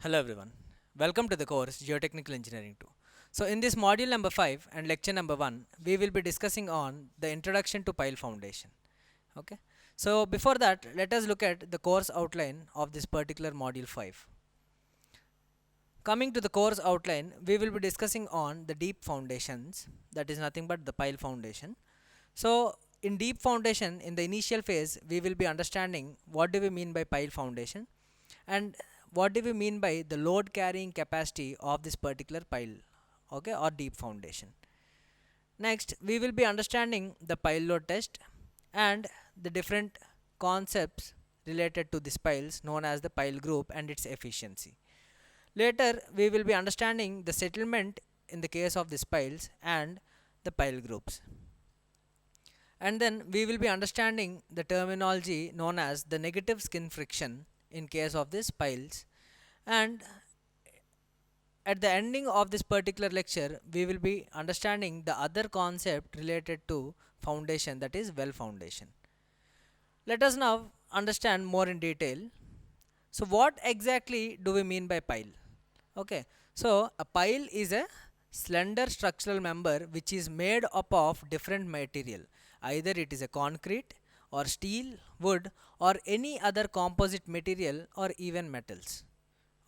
Hello everyone. Welcome to the course Geotechnical Engineering 2. So in this module number 5 and lecture number 1, we will be discussing on the introduction to pile foundation. Okay. So before that, let us look at the course outline of this particular module 5. Coming to the course outline, we will be discussing on the deep foundations, that is nothing but the pile foundation. So in deep foundation, in the initial phase, we will be understanding what do we mean by pile foundation and what do we mean by the load carrying capacity of this particular pile, okay, or deep foundation. Next we will be understanding the pile load test and the different concepts related to these piles known as the pile group and its efficiency. Later we will be understanding the settlement in the case of these piles and the pile groups, and then we will be understanding the terminology known as the negative skin friction in case of these piles. And at the ending of this particular lecture, we will be understanding the other concept related to foundation, that is well foundation. Let us now understand more in detail. So what exactly do we mean by pile? Okay, so a pile is a slender structural member which is made up of different material. Either it is a concrete or steel, wood, or any other composite material, or even metals.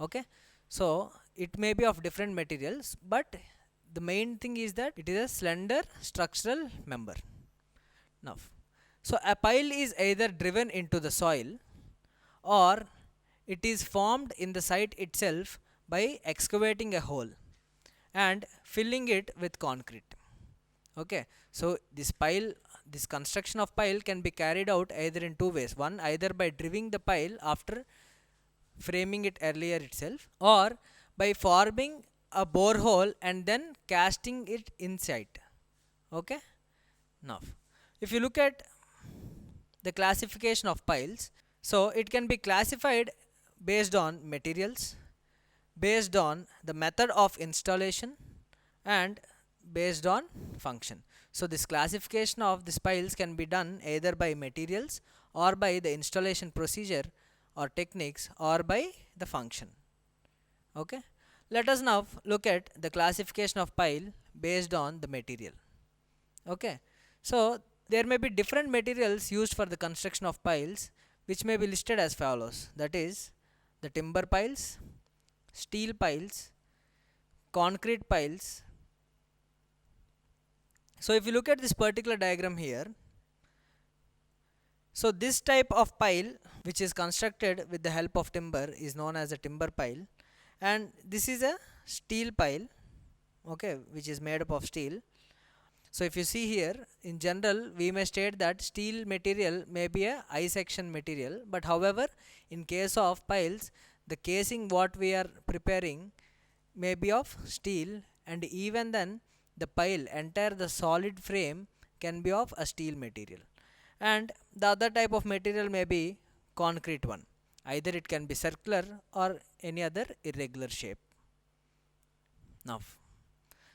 Okay, so it may be of different materials, but the main thing is that it is a slender structural member. Now, so a pile is either driven into the soil or it is formed in the site itself by excavating a hole and filling it with concrete. Okay, so this construction of pile can be carried out either in two ways. One, either by driving the pile after framing it earlier itself, or by forming a borehole and then casting it inside. Okay, now if you look at the classification of piles, so it can be classified based on materials, based on the method of installation, and based on function. So this classification of these piles can be done either by materials or by the installation procedure or techniques or by the function. Okay, let us now look at the classification of pile based on the material. Okay, so there may be different materials used for the construction of piles, which may be listed as follows, that is the timber piles, steel piles, concrete piles. So if you look at this particular diagram here, so this type of pile which is constructed with the help of timber is known as a timber pile, and this is a steel pile, okay, which is made up of steel. So if you see here, in general we may state that steel material may be a I section material, but however in case of piles, the casing what we are preparing may be of steel, and even then the pile entire the solid frame can be of a steel material, and the other type of material may be concrete one. Either it can be circular or any other irregular shape. Now,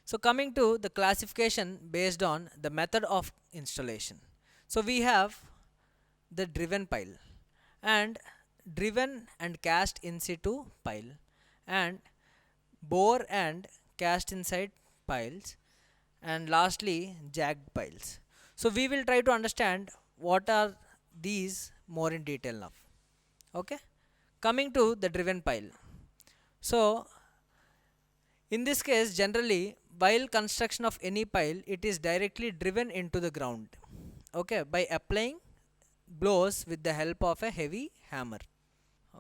so coming to the classification based on the method of installation. So we have the driven pile and driven and cast in situ pile, and bore and cast inside piles, and lastly jagged piles. So we will try to understand what are these more in detail now. Okay, coming to the driven pile. So in this case, generally while construction of any pile, it is directly driven into the ground, okay, by applying blows with the help of a heavy hammer.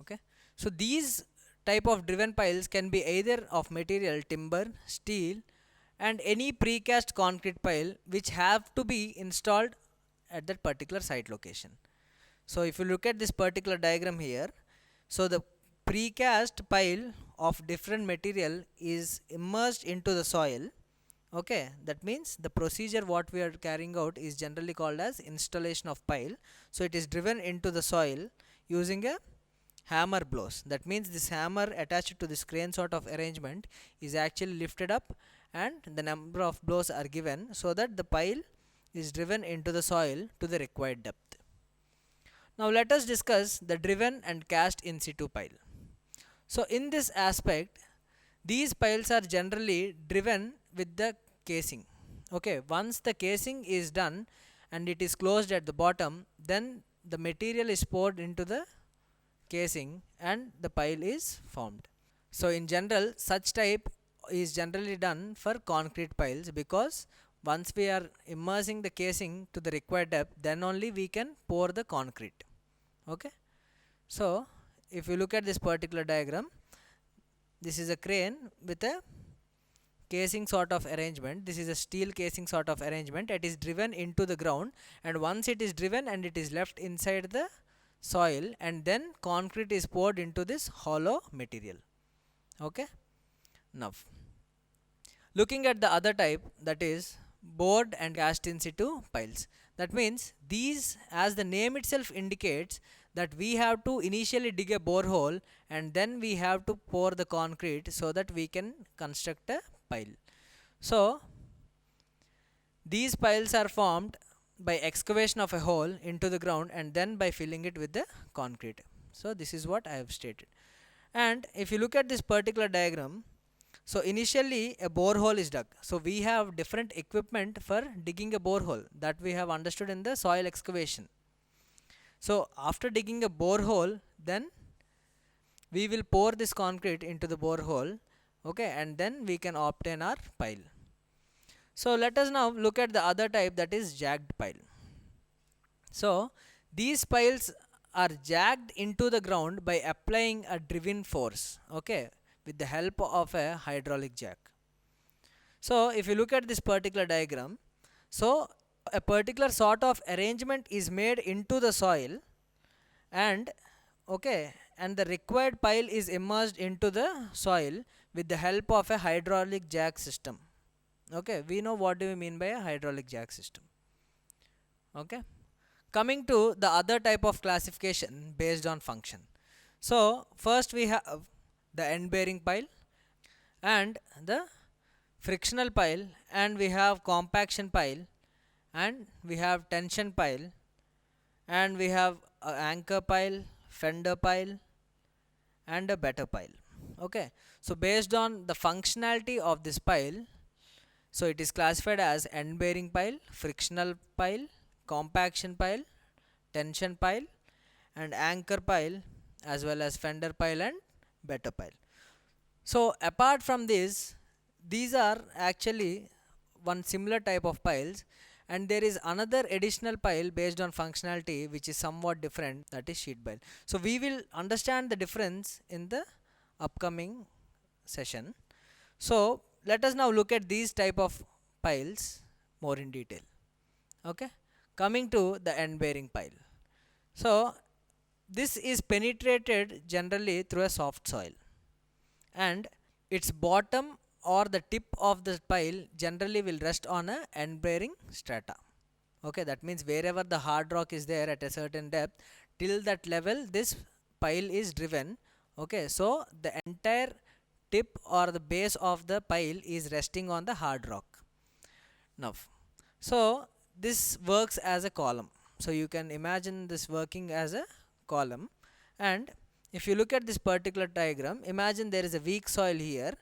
Okay, so these type of driven piles can be either of material timber, steel, and any precast concrete pile which have to be installed at that particular site location. So if you look at this particular diagram here, so the precast pile of different material is immersed into the soil. Okay, that means the procedure what we are carrying out is generally called as installation of pile. So it is driven into the soil using a hammer blows. That means this hammer attached to this crane sort of arrangement is actually lifted up, and the number of blows are given so that the pile is driven into the soil to the required depth. Now let us discuss the driven and cast in situ pile. So in this aspect, these piles are generally driven with the casing. Okay, once the casing is done and it is closed at the bottom, then the material is poured into the casing and the pile is formed. So in general, such type is generally done for concrete piles, because once we are immersing the casing to the required depth, then only we can pour the concrete. Okay, so if you look at this particular diagram, this is a crane with a casing sort of arrangement. This is a steel casing sort of arrangement. It is driven into the ground, and once it is driven and it is left inside the soil, and then concrete is poured into this hollow material. Okay, now looking at the other type, that is bored and cast in situ piles. That means these, as the name itself indicates, that we have to initially dig a borehole and then we have to pour the concrete so that we can construct a pile. So these piles are formed by excavation of a hole into the ground and then by filling it with the concrete. So this is what I have stated. And if you look at this particular diagram, so initially a borehole is dug. So we have different equipment for digging a borehole that we have understood in the soil excavation. So after digging a borehole, then we will pour this concrete into the borehole, okay, and then we can obtain our pile. So let us now look at the other type, that is jagged pile. So these piles are jagged into the ground by applying a driven force, okay, with the help of a hydraulic jack. So if you look at this particular diagram, so a particular sort of arrangement is made into the soil, and okay, and the required pile is immersed into the soil with the help of a hydraulic jack system. Okay, we know what do we mean by a hydraulic jack system. Okay, coming to the other type of classification based on function. So first we have the end bearing pile and the frictional pile, and we have compaction pile, and we have tension pile, and we have a anchor pile, fender pile, and a better pile. Okay, so based on the functionality of this pile, so it is classified as end bearing pile, frictional pile, compaction pile, tension pile, and anchor pile, as well as fender pile and better pile. So apart from this, these are actually one similar type of piles, and there is another additional pile based on functionality which is somewhat different, that is sheet pile. So we will understand the difference in the upcoming session. So let us now look at these type of piles more in detail. Okay, coming to the end bearing pile. So this is penetrated generally through a soft soil, and its bottom or the tip of the pile generally will rest on a end bearing strata. Okay, that means wherever the hard rock is there at a certain depth, till that level this pile is driven. Okay, so the entire tip or the base of the pile is resting on the hard rock. Now, so this works as a column. So you can imagine this working as a column, and if you look at this particular diagram, imagine there is a weak soil here,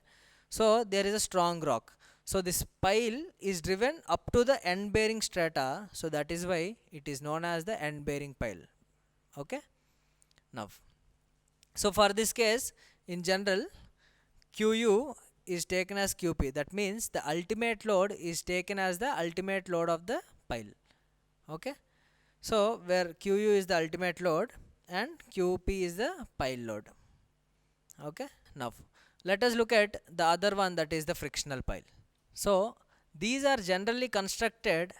so there is a strong rock. So this pile is driven up to the end bearing strata, so that is why it is known as the end bearing pile. Okay, now so for this case, in general, QU is taken as QP. That means the ultimate load is taken as the ultimate load of the pile. Okay, so where QU is the ultimate load and QP is the pile load. Okay, now let us look at the other one, that is the frictional pile. So these are generally constructed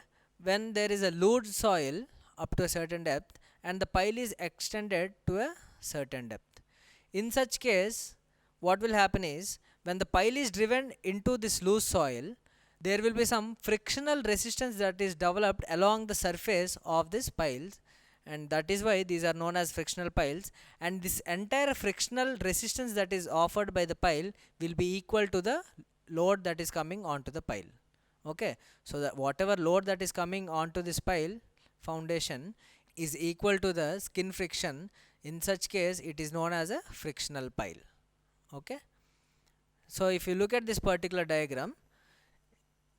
when there is a loose soil up to a certain depth and the pile is extended to a certain depth. In such case, what will happen is, when the pile is driven into this loose soil, there will be some frictional resistance that is developed along the surface of this piles, and that is why these are known as frictional piles, and this entire frictional resistance that is offered by the pile will be equal to the load that is coming onto the pile. Okay, so that whatever load that is coming onto this pile foundation is equal to the skin friction. In such case, it is known as a frictional pile. Okay, so if you look at this particular diagram,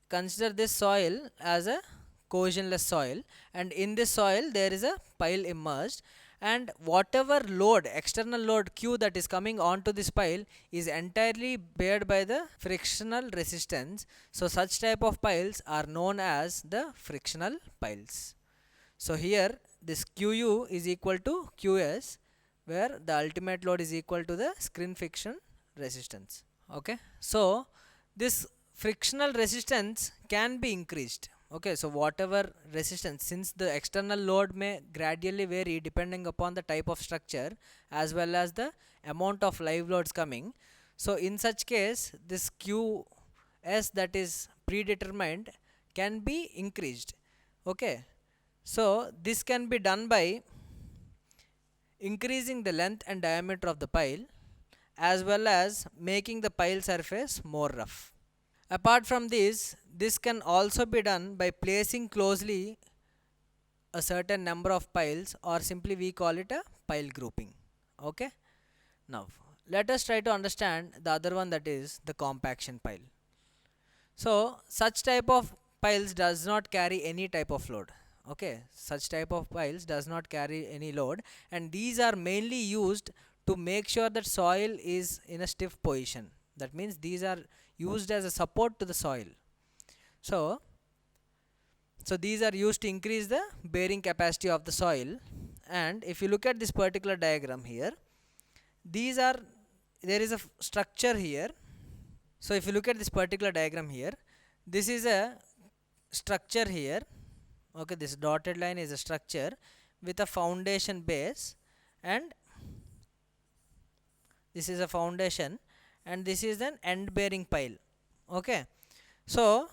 consider this soil as a cohesionless soil, and in this soil there is a pile immersed, and whatever load, external load q that is coming onto this pile is entirely bared by the frictional resistance. So such type of piles are known as the frictional piles. So here this qu is equal to qs, where the ultimate load is equal to the screen friction resistance. Okay, so this frictional resistance can be increased. Okay, so whatever resistance, since the external load may gradually vary depending upon the type of structure as well as the amount of live loads coming, so in such case this qs that is predetermined can be increased. Okay, so this can be done by increasing the length and diameter of the pile as well as making the pile surface more rough. Apart from this can also be done by placing closely a certain number of piles, or simply we call it a pile grouping. Okay, now let us try to understand the other one, that is the compaction pile. So such type of piles does not carry any type of load. Okay, such type of piles does not carry any load, and these are mainly used to make sure that soil is in a stiff position. That means these are used as a support to the soil. So these are used to increase the bearing capacity of the soil. And if you look at this particular diagram here, these are, there is a structure here. So if you look at this particular diagram here, this is a structure here. Okay, this dotted line is a structure with a foundation base, and this is a foundation, and this is an end bearing pile. Okay, so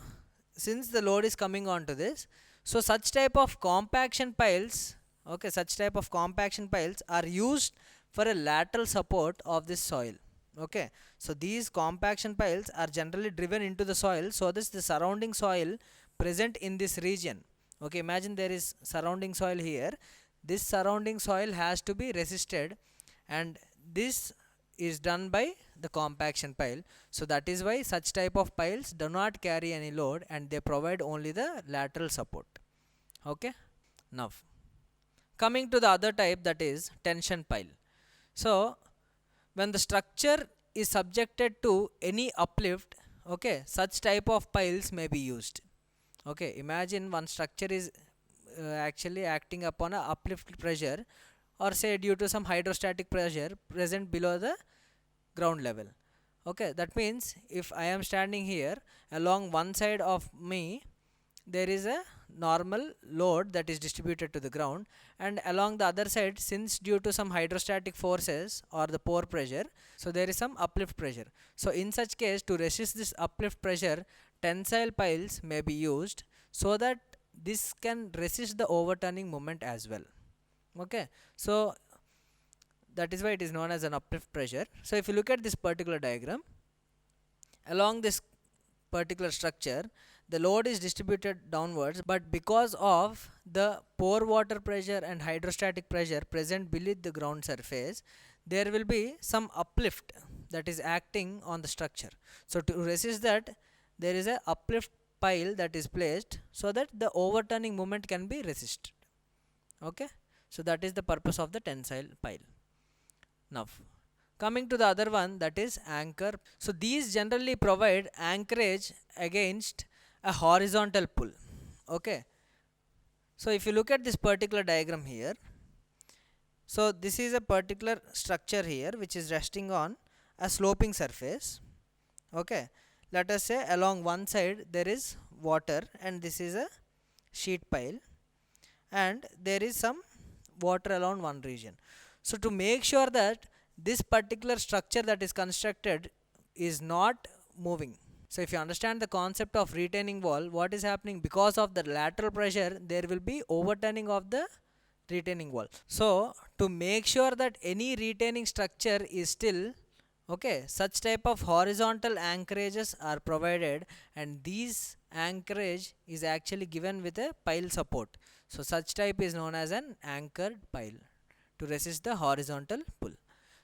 since the load is coming onto this, so such type of compaction piles, okay, such type of compaction piles are used for a lateral support of this soil. Okay, so these compaction piles are generally driven into the soil, so this the surrounding soil present in this region. Okay, imagine there is surrounding soil here. This surrounding soil has to be resisted, and this is done by the compaction pile. So that is why such type of piles do not carry any load, and they provide only the lateral support. Okay, now coming to the other type, that is tension pile. So when the structure is subjected to any uplift, okay, such type of piles may be used. Okay, imagine one structure is actually acting upon a uplift pressure, or say due to some hydrostatic pressure present below the ground level. Okay, that means if I am standing here, along one side of me there is a normal load that is distributed to the ground, and along the other side, since due to some hydrostatic forces or the pore pressure, so there is some uplift pressure. So in such case, to resist this uplift pressure, tensile piles may be used, so that this can resist the overturning moment as well. Okay, so that is why it is known as an uplift pressure. So if you look at this particular diagram, along this particular structure the load is distributed downwards, but because of the pore water pressure and hydrostatic pressure present beneath the ground surface, there will be some uplift that is acting on the structure. So to resist that, there is a uplift pile that is placed, so that the overturning moment can be resisted. Okay, so that is the purpose of the tensile pile. Now coming to the other one, that is anchor. So these generally provide anchorage against a horizontal pull. Okay, so if you look at this particular diagram here, so this is a particular structure here which is resting on a sloping surface. Okay, let us say along one side there is water, and this is a sheet pile, and there is some water around one region. So to make sure that this particular structure that is constructed is not moving, so if you understand the concept of retaining wall, what is happening, because of the lateral pressure there will be overturning of the retaining wall. So to make sure that any retaining structure is still, okay, such type of horizontal anchorages are provided, and these anchorage is actually given with a pile support. So such type is known as an anchored pile to resist the horizontal pull.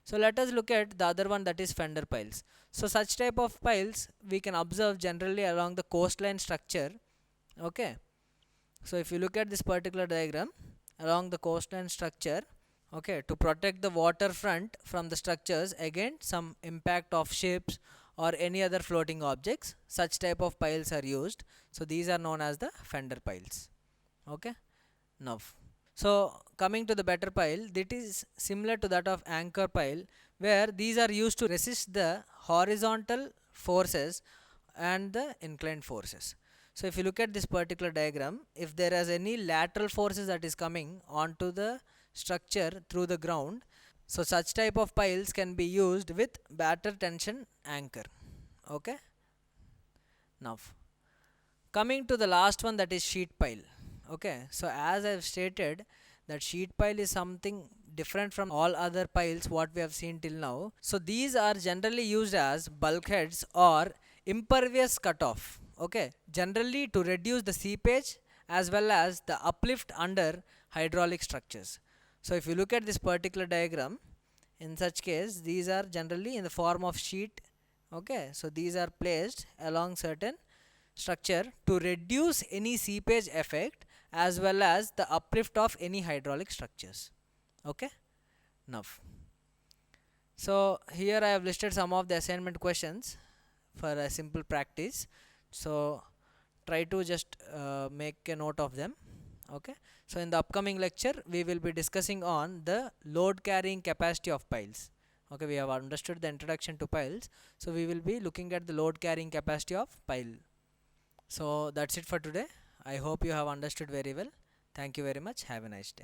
So let us look at the other one, that is fender piles. So such type of piles we can observe generally along the coastline structure. Okay, so if you look at this particular diagram, along the coastline structure, okay, to protect the waterfront from the structures against some impact of ships or any other floating objects, such type of piles are used. So these are known as the fender piles. Okay, now so coming to the better pile, that is similar to that of anchor pile, where these are used to resist the horizontal forces and the inclined forces. So if you look at this particular diagram, if there is any lateral forces that is coming onto the structure through the ground, so such type of piles can be used with batter tension anchor. Okay, now coming to the last one, that is sheet pile. Okay, so as I've stated that sheet pile is something different from all other piles what we have seen till now. So these are generally used as bulkheads or impervious cutoff. Okay, generally to reduce the seepage as well as the uplift under hydraulic structures. So if you look at this particular diagram, in such case these are generally in the form of sheet. Okay, so these are placed along certain structure to reduce any seepage effect as well as the uplift of any hydraulic structures. Okay, now so here I have listed some of the assignment questions for a simple practice, so try to just make a note of them. Okay, so in the upcoming lecture we will be discussing on the load carrying capacity of piles. Okay, we have understood the introduction to piles, so we will be looking at the load carrying capacity of pile. So that's it for today. I hope you have understood very well. Thank you very much. Have a nice day.